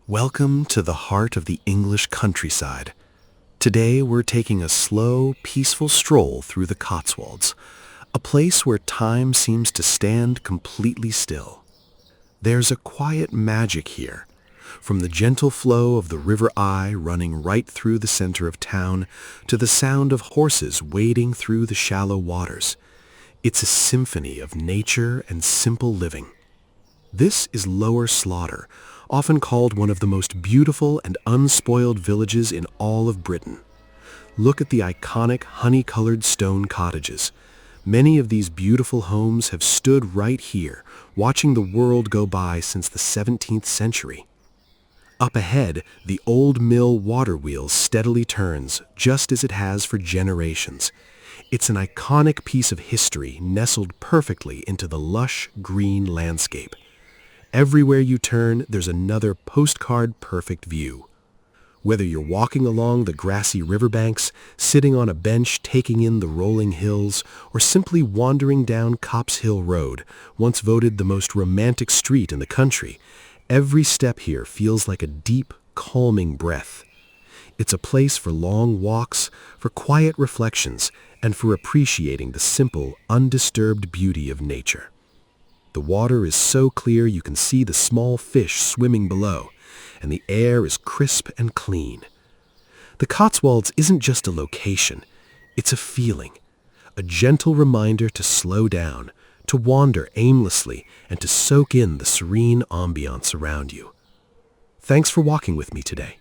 Welcome to the heart of the English countryside. Today we're taking a slow, peaceful stroll through the Cotswolds, a place where time seems to stand completely still. There's a quiet magic here, from the gentle flow of the River Eye running right through the center of town to the sound of horses wading through the shallow waters. It's a symphony of nature and simple living. This is Lower Slaughter, often called one of the most beautiful and unspoiled villages in all of Britain. Look at the iconic honey-colored stone cottages. Many of these beautiful homes have stood right here, watching the world go by since the 17th century. Up ahead, the old mill water wheel steadily turns, just as it has for generations. It's an iconic piece of history nestled perfectly into the lush, green landscape. Everywhere you turn, there's another postcard-perfect view. Whether you're walking along the grassy riverbanks, sitting on a bench taking in the rolling hills, or simply wandering down Copp's Hill Road, once voted the most romantic street in the country, every step here feels like a deep, calming breath. It's a place for long walks, for quiet reflections, and for appreciating the simple, undisturbed beauty of nature. The water is so clear you can see the small fish swimming below, and the air is crisp and clean. The Cotswolds isn't just a location, it's a feeling, a gentle reminder to slow down, to wander aimlessly, and to soak in the serene ambiance around you. Thanks for walking with me today.